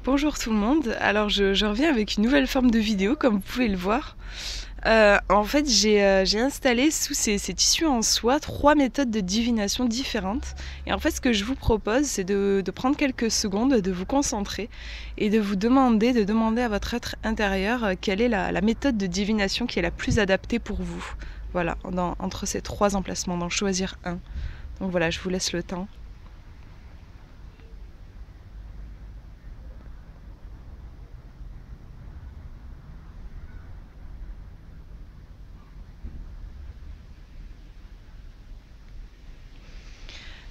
Bonjour tout le monde, alors je reviens avec une nouvelle forme de vidéo comme vous pouvez le voir. En fait j'ai installé sous ces tissus en soie 3 méthodes de divination différentes et en fait ce que je vous propose c'est de prendre quelques secondes, de vous concentrer et de vous demander à votre être intérieur quelle est la méthode de divination qui est la plus adaptée pour vous. Voilà, entre ces 3 emplacements, d'en choisir un. Donc voilà, je vous laisse le temps.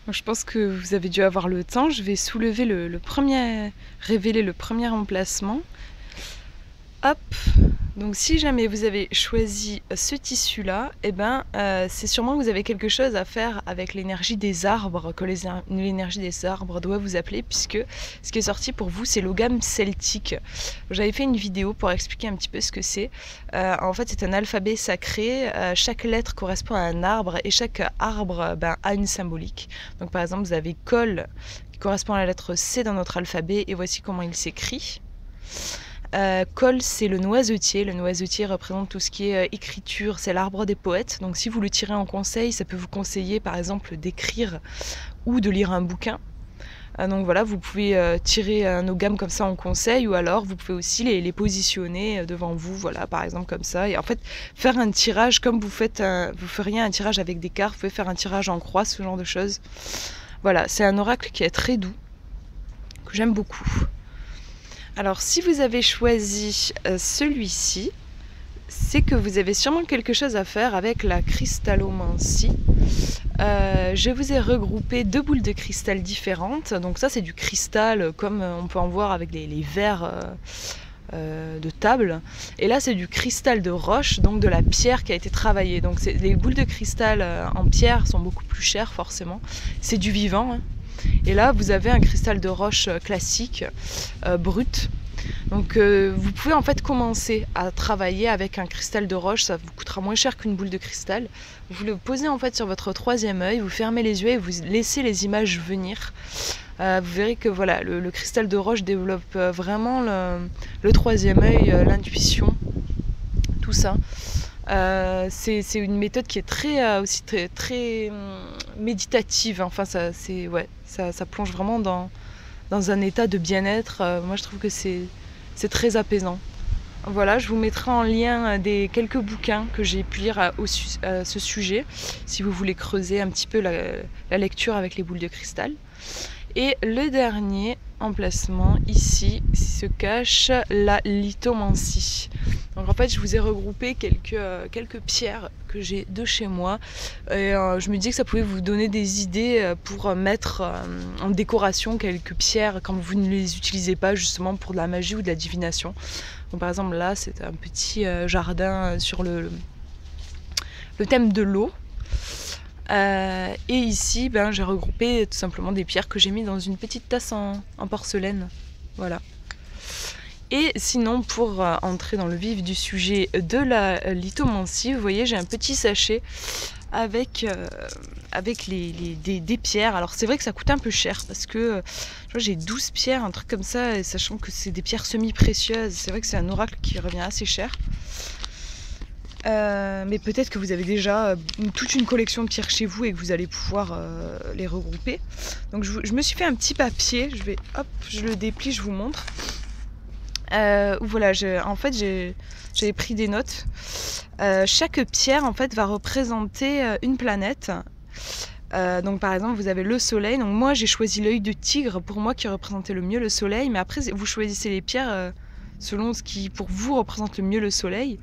Donc, je pense que vous avez dû avoir le temps. Je vais soulever révéler le premier emplacement. Hop. Donc si jamais vous avez choisi ce tissu là, c'est sûrement que vous avez quelque chose à faire avec l'énergie des arbres, que l'énergie des arbres doit vous appeler, puisque ce qui est sorti pour vous c'est l'ogame celtique. J'avais fait une vidéo pour expliquer un petit peu ce que c'est. En fait c'est un alphabet sacré, chaque lettre correspond à un arbre et chaque arbre a une symbolique. Donc par exemple vous avez col qui correspond à la lettre C dans notre alphabet et voici comment il s'écrit. Col, c'est le noisetier. Le noisetier représente tout ce qui est écriture, c'est l'arbre des poètes. Donc si vous le tirez en conseil, ça peut vous conseiller par exemple d'écrire ou de lire un bouquin. Donc voilà, vous pouvez tirer un ogame comme ça en conseil, ou alors vous pouvez aussi les positionner devant vous, voilà, par exemple comme ça. Et en fait, faire un tirage comme vous feriez un tirage avec des cartes, vous pouvez faire un tirage en croix, ce genre de choses. Voilà, c'est un oracle qui est très doux, que j'aime beaucoup. Alors si vous avez choisi celui-ci, c'est que vous avez sûrement quelque chose à faire avec la cristallomancie. Je vous ai regroupé 2 boules de cristal différentes. Donc ça c'est du cristal comme on peut en voir avec les verres de table. Et là c'est du cristal de roche, donc de la pierre qui a été travaillée. Donc les boules de cristal en pierre sont beaucoup plus chères forcément. C'est du vivant, hein. Et là vous avez un cristal de roche classique, brut. Donc vous pouvez en fait commencer à travailler avec un cristal de roche, ça vous coûtera moins cher qu'une boule de cristal. Vous le posez en fait sur votre 3e œil, vous fermez les yeux et vous laissez les images venir. Vous verrez que voilà, le cristal de roche développe vraiment le 3e œil, l'intuition, tout ça. C'est une méthode qui est aussi très méditative. Enfin, ça plonge vraiment dans un état de bien-être. Moi, je trouve que c'est très apaisant. Voilà, je vous mettrai en lien quelques bouquins que j'ai pu lire à ce sujet, si vous voulez creuser un petit peu la lecture avec les boules de cristal. Et le dernier emplacement, ici, se cache la lithomancie. Donc en fait, je vous ai regroupé quelques pierres que j'ai de chez moi. Et je me dis que ça pouvait vous donner des idées pour mettre en décoration quelques pierres quand vous ne les utilisez pas justement pour de la magie ou de la divination. Donc par exemple là, c'est un petit jardin sur le thème de l'eau. Et ici, j'ai regroupé tout simplement des pierres que j'ai mis dans une petite tasse en porcelaine. Voilà. Et sinon, pour entrer dans le vif du sujet de la lithomancie, vous voyez, j'ai un petit sachet avec des pierres. Alors c'est vrai que ça coûte un peu cher parce que j'ai 12 pierres, un truc comme ça, et sachant que c'est des pierres semi-précieuses, c'est vrai que c'est un oracle qui revient assez cher. Mais peut-être que vous avez déjà toute une collection de pierres chez vous et que vous allez pouvoir les regrouper. Donc je me suis fait un petit papier, je le déplie, je vous montre. Voilà, j'avais pris des notes. Chaque pierre en fait va représenter une planète. Donc par exemple vous avez le soleil, donc moi j'ai choisi l'œil de tigre pour moi qui représentait le mieux le soleil, mais après vous choisissez les pierres selon ce qui pour vous représente le mieux le soleil.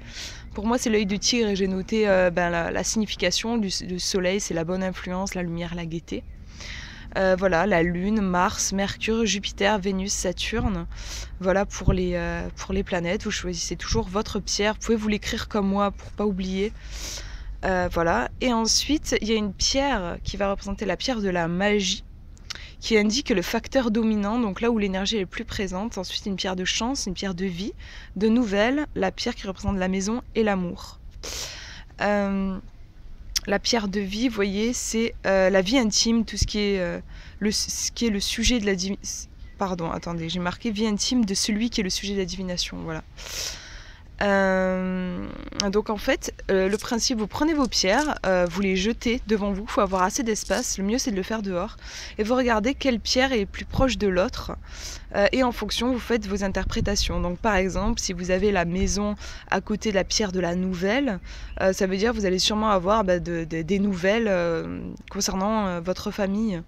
Pour moi c'est l'œil de tigre et j'ai noté la signification du soleil, c'est la bonne influence, la lumière, la gaieté. Voilà, la Lune, Mars, Mercure, Jupiter, Vénus, Saturne. Voilà pour les planètes. Vous choisissez toujours votre pierre. Vous pouvez vous l'écrire comme moi pour pas oublier. Voilà. Et ensuite, il y a une pierre qui va représenter la pierre de la magie, qui indique le facteur dominant, donc là où l'énergie est le plus présente. Ensuite, une pierre de chance, une pierre de vie, de nouvelles, la pierre qui représente la maison et l'amour. La pierre de vie, vous voyez, c'est la vie intime, tout ce qui est le sujet de pardon, attendez, j'ai marqué vie intime de celui qui est le sujet de la divination, voilà. Donc en fait, le principe, vous prenez vos pierres, vous les jetez devant vous, il faut avoir assez d'espace, le mieux c'est de le faire dehors, et vous regardez quelle pierre est plus proche de l'autre, et en fonction vous faites vos interprétations. Donc par exemple, si vous avez la maison à côté de la pierre de la nouvelle, ça veut dire que vous allez sûrement avoir des nouvelles concernant votre famille.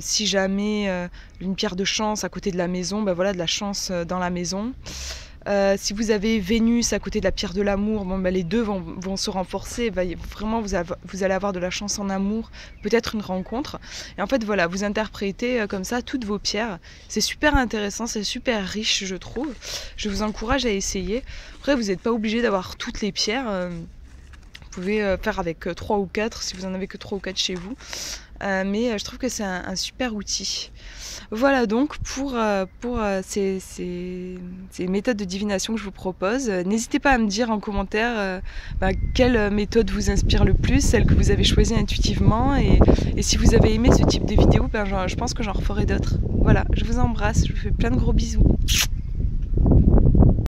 Si jamais une pierre de chance à côté de la maison, voilà, de la chance dans la maison. Si vous avez Vénus à côté de la pierre de l'amour, les deux vont se renforcer, vraiment vous allez avoir de la chance en amour, peut-être une rencontre. Et en fait voilà, vous interprétez comme ça toutes vos pierres. C'est super intéressant, c'est super riche je trouve. Je vous encourage à essayer. Après vous n'êtes pas obligé d'avoir toutes les pierres. Vous pouvez faire avec 3 ou 4 si vous en avez que 3 ou 4 chez vous. Mais je trouve que c'est un super outil. Voilà donc pour ces méthodes de divination que je vous propose. N'hésitez pas à me dire en commentaire quelle méthode vous inspire le plus, celle que vous avez choisie intuitivement. Et si vous avez aimé ce type de vidéo, je pense que j'en referai d'autres. Voilà, je vous embrasse, je vous fais plein de gros bisous.